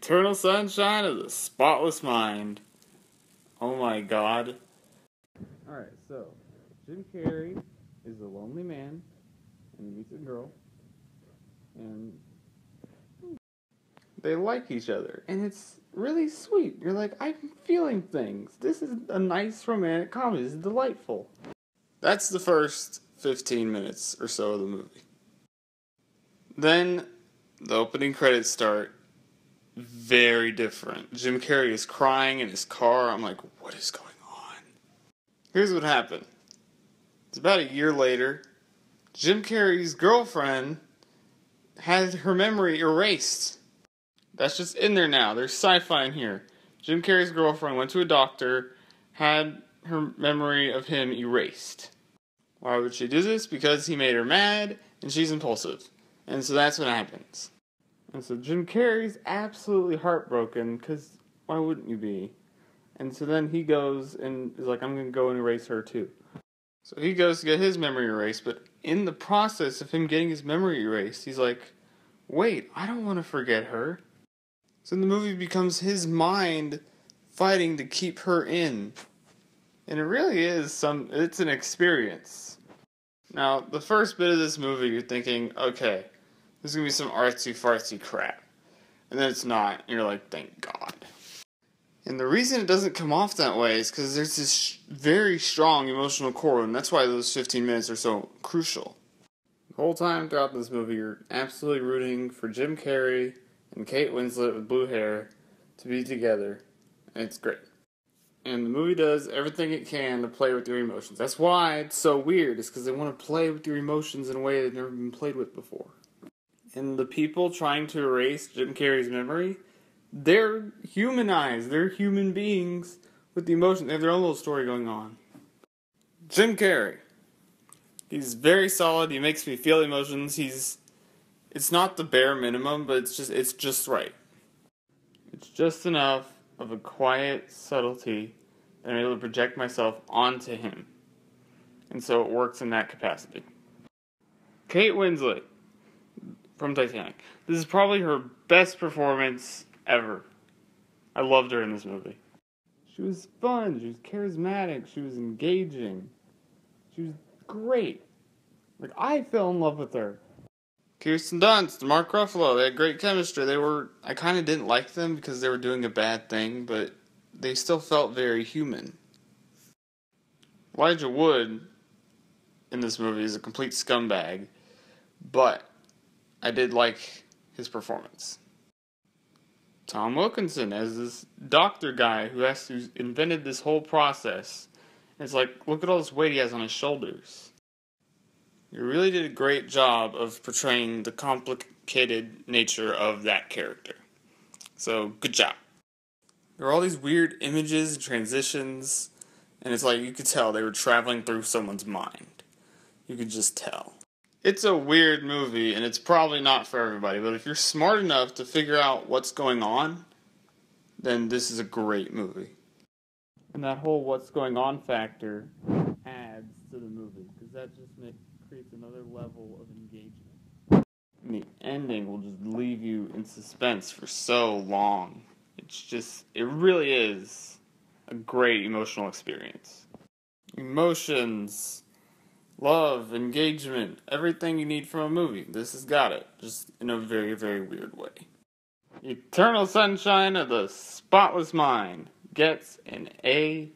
Eternal sunshine of the spotless mind. Oh my god. Alright, so Jim Carrey is a lonely man and he meets a girl and they like each other and it's really sweet. You're like, I'm feeling things. This is a nice romantic comedy. This is delightful. That's the first 15 minutes or so of the movie. Then the opening credits start. Very different. Jim Carrey is crying in his car. I'm like, what is going on? Here's what happened. It's about a year later. Jim Carrey's girlfriend had her memory erased. That's just in there now. There's sci-fi in here. Jim Carrey's girlfriend went to a doctor, had her memory of him erased. Why would she do this? Because he made her mad, and she's impulsive. And so that's what happens. And so Jim Carrey's absolutely heartbroken, because why wouldn't you be? And so then he goes and is like, I'm going to go and erase her too. So he goes to get his memory erased, but in the process of him getting his memory erased, he's like, wait, I don't want to forget her. So the movie becomes his mind fighting to keep her in. And it really is it's an experience. Now, the first bit of this movie, you're thinking, okay, this is going to be some artsy-fartsy crap. And then it's not, and you're like, thank God. And the reason it doesn't come off that way is because there's this very strong emotional core, and that's why those 15 minutes are so crucial. The whole time throughout this movie, you're absolutely rooting for Jim Carrey and Kate Winslet with blue hair to be together, and it's great. And the movie does everything it can to play with your emotions. That's why it's so weird, is because they want to play with your emotions in a way they've never been played with before. And the people trying to erase Jim Carrey's memory, they're humanized. They're human beings with the emotion. They have their own little story going on. Jim Carrey. He's very solid. He makes me feel emotions. It's not the bare minimum, but it's just right. It's just enough of a quiet subtlety that I'm able to project myself onto him. And so it works in that capacity. Kate Winslet from Titanic. This is probably her best performance ever. I loved her in this movie. She was fun, she was charismatic, she was engaging. She was great. Like, I fell in love with her. Kirsten Dunst and Mark Ruffalo, they had great chemistry. I kind of didn't like them because they were doing a bad thing, but they still felt very human. Elijah Wood in this movie is a complete scumbag, but I did like his performance. Tom Wilkinson as this doctor guy who invented this whole process. And it's like, look at all this weight he has on his shoulders. You really did a great job of portraying the complicated nature of that character. So, good job. There are all these weird images and transitions, and it's like you could tell they were traveling through someone's mind. You could just tell. It's a weird movie, and it's probably not for everybody, but if you're smart enough to figure out what's going on, then this is a great movie. And that whole what's going on factor adds to the movie, because that just creates another level of engagement. And the ending will just leave you in suspense for so long. It really is a great emotional experience. Emotions, love, engagement, everything you need from a movie. This has got it, just in a very, very weird way. Eternal Sunshine of the Spotless Mind gets an A+.